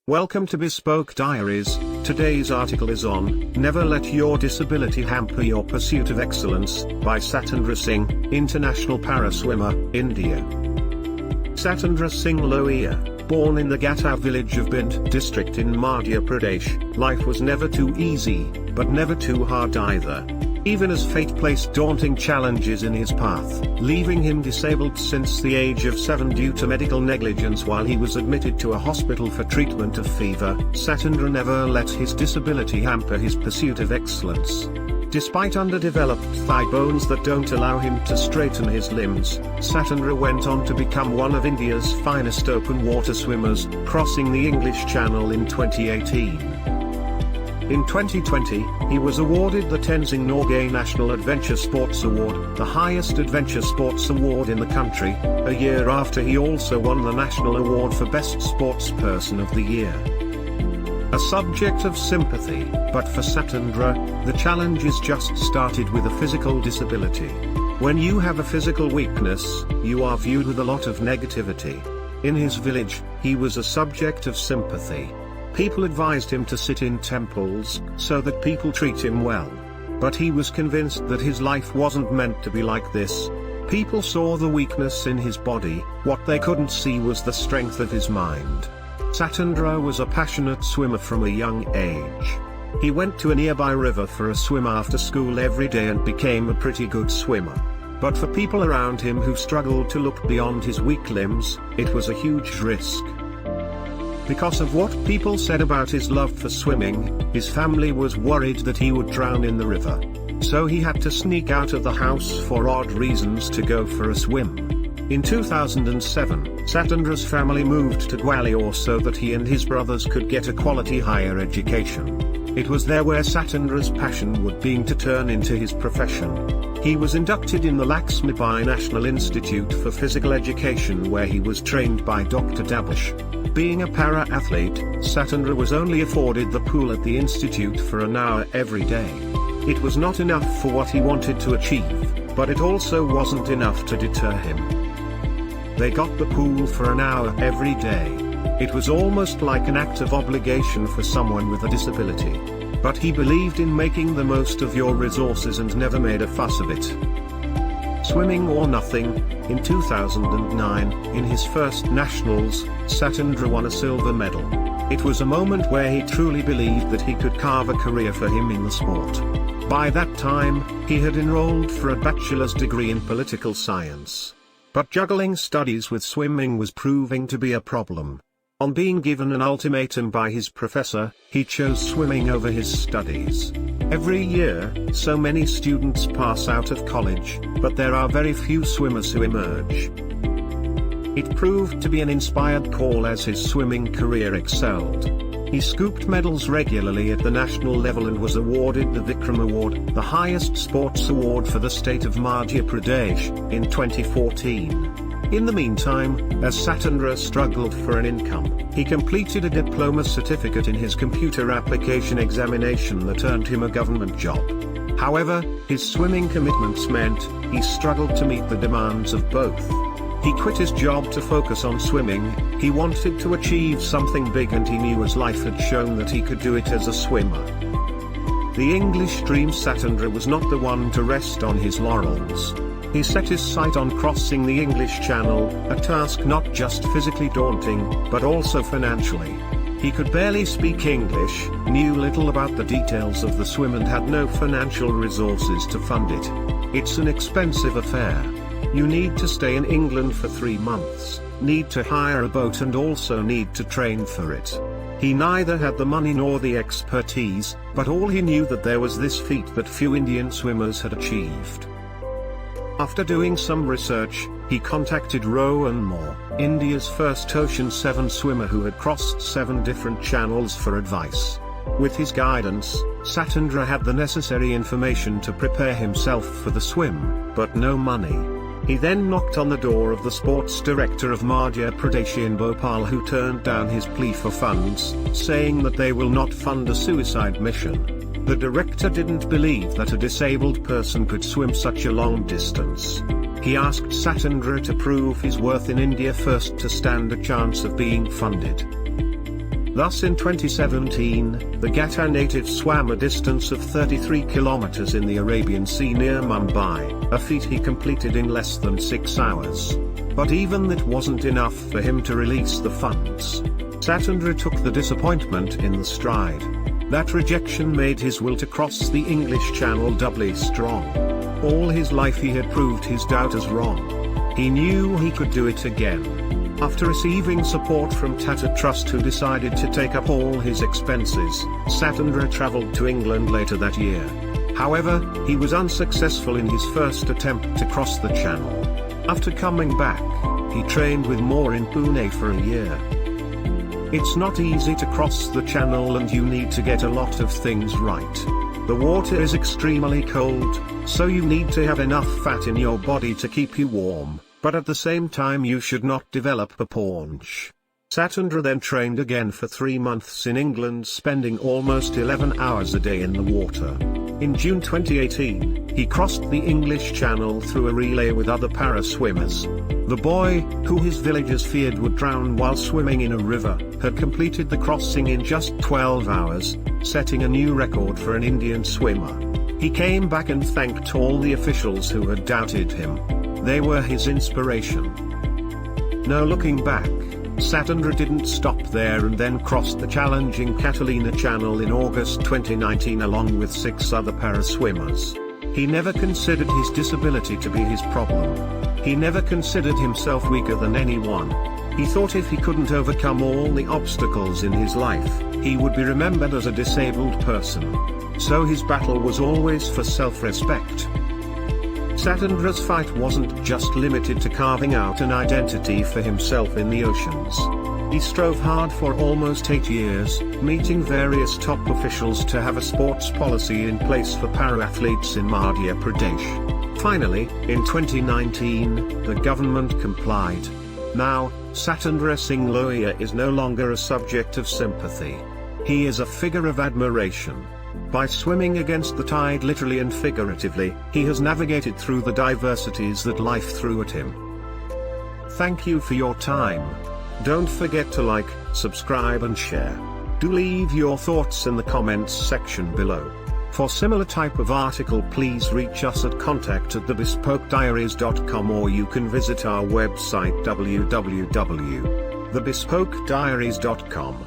Welcome to Bespoke Diaries. Today's article is on Never Let Your Disability Hamper Your Pursuit of Excellence by Satendra Singh, international para-swimmer, India. Satendra Singh Lohiya, born in the Ghata village of Bint district in Madhya Pradesh, life was never too easy, but never too hard either. Even as fate placed daunting challenges in his path, leaving him disabled since the age of 7 due to medical negligence while he was admitted to a hospital for treatment of fever, Satendra never let his disability hamper his pursuit of excellence. Despite underdeveloped thigh bones that don't allow him to straighten his limbs, Satendra went on to become one of India's finest open water swimmers, crossing the English Channel in 2018. In 2020, he was awarded the Tenzing Norgay National Adventure Sports Award, the highest adventure sports award in the country, a year after he also won the National Award for Best Sportsperson of the Year. A subject of sympathy, but for Satendra, the challenge is just started with a physical disability. When you have a physical weakness, you are viewed with a lot of negativity. In his village, he was a subject of sympathy. People advised him to sit in temples, so that people treat him well. But he was convinced that his life wasn't meant to be like this. People saw the weakness in his body, what they couldn't see was the strength of his mind. Satendra was a passionate swimmer from a young age. He went to a nearby river for a swim after school every day and became a pretty good swimmer. But for people around him who struggled to look beyond his weak limbs, it was a huge risk. Because of what people said about his love for swimming, his family was worried that he would drown in the river. So he had to sneak out of the house for odd reasons to go for a swim. In 2007, Satendra's family moved to Gwalior so that he and his brothers could get a quality higher education. It was there where Satendra's passion would being to turn into his profession. He was inducted in the Laxmibai National Institute for Physical Education where he was trained by Dr. Dabush. Being a para-athlete, Satendra was only afforded the pool at the institute for an hour every day. It was not enough for what he wanted to achieve, but it also wasn't enough to deter him. They got the pool for an hour every day. It was almost like an act of obligation for someone with a disability. But he believed in making the most of your resources and never made a fuss of it. Swimming or nothing, in 2009, in his first nationals, Satendra won a silver medal. It was a moment where he truly believed that he could carve a career for him in the sport. By that time, he had enrolled for a bachelor's degree in political science. But juggling studies with swimming was proving to be a problem. On being given an ultimatum by his professor, he chose swimming over his studies. Every year, so many students pass out of college, but there are very few swimmers who emerge. It proved to be an inspired call as his swimming career excelled. He scooped medals regularly at the national level and was awarded the Vikram Award, the highest sports award for the state of Madhya Pradesh, in 2014. In the meantime, as Satendra struggled for an income, he completed a diploma certificate in his computer application examination that earned him a government job. However, his swimming commitments meant he struggled to meet the demands of both. He quit his job to focus on swimming. He wanted to achieve something big and he knew his life had shown that he could do it as a swimmer. The English dream Satendra was not the one to rest on his laurels. He set his sight on crossing the English Channel, a task not just physically daunting, but also financially. He could barely speak English, knew little about the details of the swim and had no financial resources to fund it. It's an expensive affair. You need to stay in England for 3 months, need to hire a boat and also need to train for it. He neither had the money nor the expertise, but all he knew that there was this feat that few Indian swimmers had achieved. After doing some research, he contacted Rohan Moore, India's first Ocean 7 swimmer who had crossed 7 different channels for advice. With his guidance, Satendra had the necessary information to prepare himself for the swim, but no money. He then knocked on the door of the sports director of Madhya Pradesh in Bhopal who turned down his plea for funds, saying that they will not fund a suicide mission. The director didn't believe that a disabled person could swim such a long distance. He asked Satendra to prove his worth in India first to stand a chance of being funded. Thus in 2017, the Gata native swam a distance of 33 kilometers in the Arabian Sea near Mumbai, a feat he completed in less than 6 hours. But even that wasn't enough for him to release the funds. Satendra took the disappointment in the stride. That rejection made his will to cross the English Channel doubly strong. All his life he had proved his doubters wrong. He knew he could do it again. After receiving support from Tata Trust, who decided to take up all his expenses, Satendra travelled to England later that year. However, he was unsuccessful in his first attempt to cross the channel. After coming back, he trained with more in Pune for a year. It's not easy to cross the channel and you need to get a lot of things right. The water is extremely cold, so you need to have enough fat in your body to keep you warm, but at the same time you should not develop a paunch. Satendra then trained again for 3 months in England, spending almost 11 hours a day in the water. In June 2018, he crossed the English Channel through a relay with other para-swimmers. The boy, who his villagers feared would drown while swimming in a river, had completed the crossing in just 12 hours, setting a new record for an Indian swimmer. He came back and thanked all the officials who had doubted him. They were his inspiration. Now looking back, Satendra didn't stop there and then crossed the challenging Catalina Channel in August 2019 along with 6 other para-swimmers. He never considered his disability to be his problem. He never considered himself weaker than anyone. He thought if he couldn't overcome all the obstacles in his life, he would be remembered as a disabled person. So his battle was always for self-respect. Satendra's fight wasn't just limited to carving out an identity for himself in the oceans. He strove hard for almost 8 years, meeting various top officials to have a sports policy in place for para-athletes in Madhya Pradesh. Finally, in 2019, the government complied. Now, Satendra Singh Lohiya is no longer a subject of sympathy. He is a figure of admiration. By swimming against the tide literally and figuratively, he has navigated through the diversities that life threw at him. Thank you for your time. Don't forget to like, subscribe and share. Do leave your thoughts in the comments section below. For similar type of article, please reach us at contact@thebespokediaries.com, or you can visit our website www.thebespokediaries.com.